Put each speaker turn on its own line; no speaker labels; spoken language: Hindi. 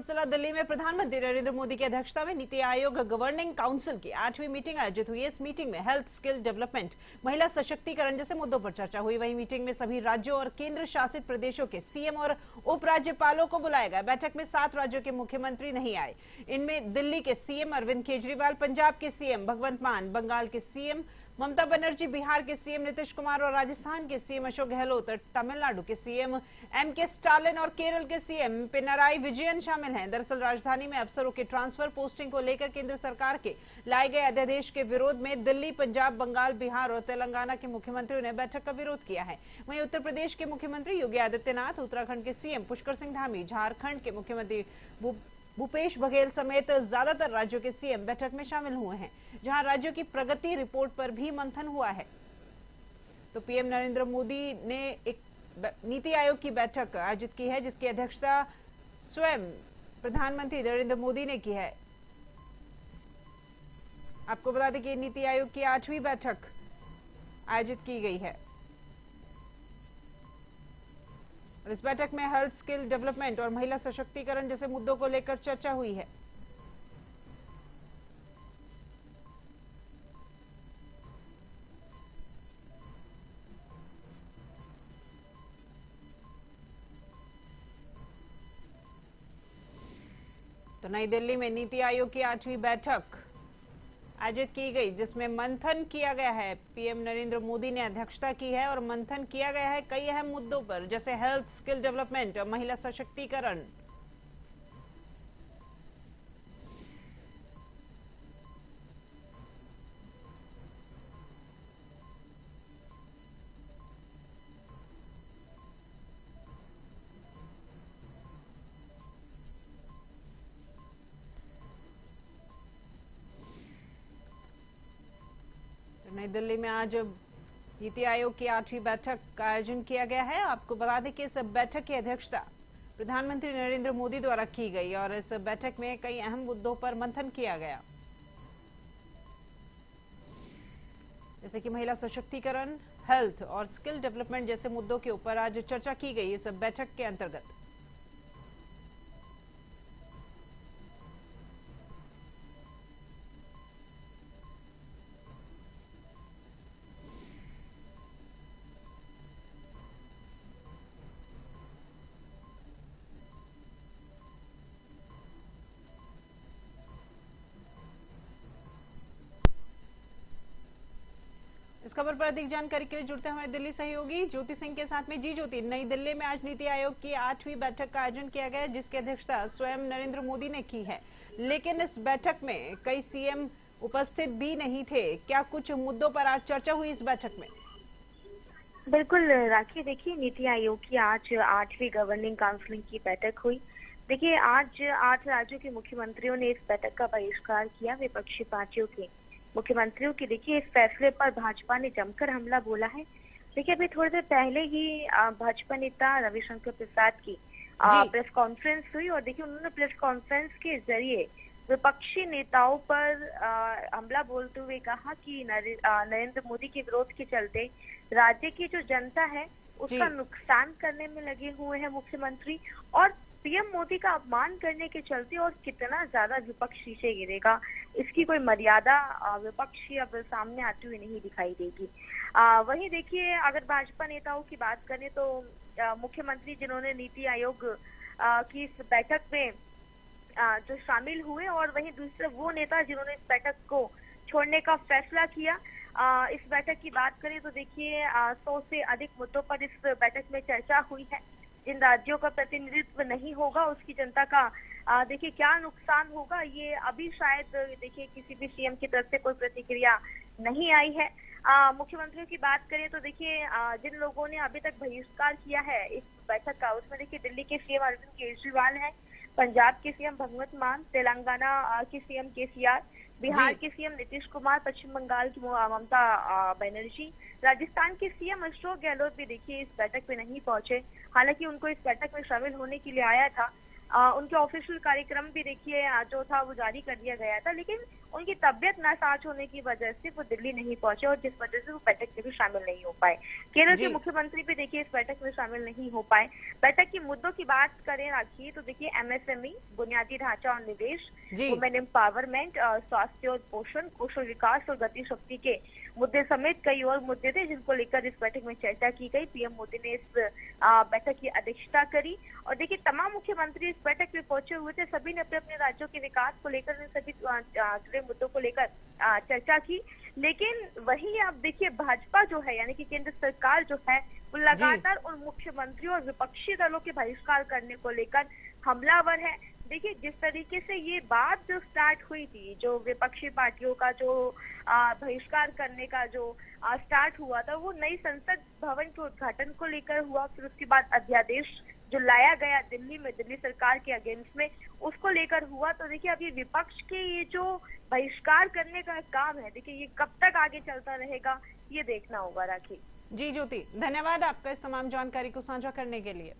सिलसिला दिल्ली में प्रधानमंत्री नरेंद्र मोदी की अध्यक्षता में नीति आयोग गवर्निंग काउंसिल की 8वीं मीटिंग आयोजित हुई। इस मीटिंग में हेल्थ, स्किल डेवलपमेंट, महिला सशक्तिकरण जैसे मुद्दों पर चर्चा हुई। वहीं मीटिंग में सभी राज्यों और केंद्र शासित प्रदेशों के सीएम और उपराज्यपालों को बुलाया गया। बैठक में 7 राज्यों के मुख्यमंत्री नहीं आए। इनमें दिल्ली के सीएम अरविंद केजरीवाल, पंजाब के सीएम भगवंत मान, बंगाल के सीएम ममता बनर्जी, बिहार के सीएम नीतीश कुमार और राजस्थान के सीएम अशोक गहलोत, तमिलनाडु के सीएम एम.के. स्टालिन और केरल के सीएम पिनराई विजयन शामिल हैं। दरअसल राजधानी में अफसरों के ट्रांसफर पोस्टिंग को लेकर केंद्र सरकार के लाए गए अध्यादेश के विरोध में दिल्ली, पंजाब, बंगाल, बिहार और तेलंगाना के मुख्यमंत्रियों ने बैठक का विरोध किया है। वहीं उत्तर प्रदेश के मुख्यमंत्री योगी आदित्यनाथ, उत्तराखंड के सीएम पुष्कर सिंह धामी, झारखंड के मुख्यमंत्री भूपेश बघेल समेत ज्यादातर राज्यों के सीएम बैठक में शामिल हुए हैं, जहां राज्यों की प्रगति रिपोर्ट पर भी मंथन हुआ है। तो पीएम नरेंद्र मोदी ने एक नीति आयोग की बैठक आयोजित की है, जिसकी अध्यक्षता स्वयं प्रधानमंत्री नरेंद्र मोदी ने की है। आपको बता दें कि नीति आयोग की 8वीं बैठक आयोजित की गई है और इस बैठक में हेल्थ, स्किल डेवलपमेंट और महिला सशक्तिकरण जैसे मुद्दों को लेकर चर्चा हुई है। तो नई दिल्ली में नीति आयोग की 8वीं बैठक आयोजित की गई, जिसमें मंथन किया गया है। पीएम नरेंद्र मोदी ने अध्यक्षता की है और मंथन किया गया है कई अहम मुद्दों पर, जैसे हेल्थ, स्किल डेवलपमेंट और महिला सशक्तिकरण। नई दिल्ली में आज नीति आयोग की 8वीं बैठक का आयोजन किया गया है। आपको बता दें कि इस बैठक की अध्यक्षता प्रधानमंत्री नरेंद्र मोदी द्वारा की गई और इस बैठक में कई अहम मुद्दों पर मंथन किया गया, जैसे कि महिला सशक्तिकरण, हेल्थ और स्किल डेवलपमेंट जैसे मुद्दों के ऊपर आज चर्चा की गई इस बैठक के अंतर्गत। इस खबर पर अधिक जानकारी के लिए जुड़ते हैं हमारे दिल्ली सहयोगी ज्योति सिंह के साथ में। जी ज्योति, नई दिल्ली में आज नीति आयोग की 8वीं बैठक का आयोजन किया गया, जिसकी अध्यक्षता स्वयं नरेंद्र मोदी ने की है, लेकिन इस बैठक में कई सीएम उपस्थित भी नहीं थे। क्या कुछ मुद्दों पर आज चर्चा हुई इस बैठक में?
बिल्कुल राखी, देखिए नीति आयोग की आज 8वीं गवर्निंग काउंसिल की बैठक हुई। देखिए आज 8 राज्यों के मुख्यमंत्रियों ने इस बैठक का बहिष्कार किया। विपक्षी पार्टियों के मुख्यमंत्रियों की देखिए इस फैसले पर भाजपा ने जमकर हमला बोला है। देखिए अभी थोड़ी देर पहले ही भाजपा नेता रविशंकर प्रसाद की प्रेस कॉन्फ्रेंस हुई और देखिए उन्होंने प्रेस कॉन्फ्रेंस के जरिए विपक्षी नेताओं पर हमला बोलते हुए कहा कि नरेंद्र मोदी के विरोध के चलते राज्य की जो जनता है उसका नुकसान करने में लगे हुए हैं मुख्यमंत्री, और पीएम मोदी का अपमान करने के चलते और कितना ज्यादा विपक्ष शीशे गिरेगा, इसकी कोई मर्यादा विपक्षी अब सामने आती हुई नहीं दिखाई देगी। वहीं देखिए अगर भाजपा नेताओं की बात करें तो मुख्यमंत्री जिन्होंने नीति आयोग की इस बैठक में जो शामिल हुए और वहीं दूसरे वो नेता जिन्होंने इस बैठक को छोड़ने का फैसला किया। इस बैठक की बात करें तो देखिए 100 से अधिक मुद्दों पर इस बैठक में चर्चा हुई है। जिन राज्यों का प्रतिनिधित्व नहीं होगा उसकी जनता का देखिए क्या नुकसान होगा, ये अभी शायद देखिए किसी भी सीएम की तरफ से कोई प्रतिक्रिया नहीं आई है। मुख्यमंत्रियों की बात करें तो देखिए जिन लोगों ने अभी तक बहिष्कार किया है इस बैठक का, उसमें देखिए दिल्ली के सीएम अरविंद केजरीवाल हैं, पंजाब के सीएम भगवंत मान, तेलंगाना के सीएम केसीआर, बिहार के सीएम नीतीश कुमार, पश्चिम बंगाल की ममता बनर्जी, राजस्थान के सीएम अशोक गहलोत भी देखिए इस बैठक में नहीं पहुंचे। हालांकि उनको इस बैठक में शामिल होने के लिए आया था उनके ऑफिशियल कार्यक्रम भी देखिए जो था वो जारी कर दिया गया था, लेकिन उनकी तबियत नासाज होने की वजह से वो दिल्ली नहीं पहुंचे और जिस वजह से वो बैठक में भी शामिल नहीं हो पाए। केरल के
जी
मुख्यमंत्री भी देखिए इस बैठक में शामिल नहीं हो पाए। बैठक की मुद्दों की बात करें राखी, तो देखिए एमएसएमई, बुनियादी ढांचा और निवेश,
जी
वुमेन एम्पावरमेंट, स्वास्थ्य और पोषण, कौशल विकास और गति शक्ति के मुद्दे समेत कई और मुद्दे थे जिनको लेकर इस बैठक में चर्चा की गई। पीएम मोदी ने इस बैठक की अध्यक्षता करी और देखिए तमाम मुख्यमंत्री इस बैठक में पहुंचे हुए थे। सभी ने अपने अपने राज्यों के विकास को लेकर, इन सभी जुड़े मुद्दों को लेकर चर्चा की। लेकिन वही आप देखिए भाजपा जो है, यानी कि केंद्र सरकार जो है, वो लगातार उन मुख्यमंत्रियों और विपक्षी दलों के बहिष्कार करने को लेकर हमलावर है। देखिए जिस तरीके से ये बात जो स्टार्ट हुई थी, जो विपक्षी पार्टियों का जो बहिष्कार करने का जो स्टार्ट हुआ था, वो नई संसद भवन के उद्घाटन को लेकर हुआ। फिर उसके बाद अध्यादेश जो लाया गया दिल्ली में, दिल्ली सरकार के अगेंस्ट में, उसको लेकर हुआ। तो देखिए अब ये विपक्ष के ये जो बहिष्कार करने का काम है, देखिए ये कब तक आगे चलता रहेगा, ये देखना होगा राखी।
जी ज्योति, धन्यवाद आपका इस तमाम जानकारी को साझा करने के लिए।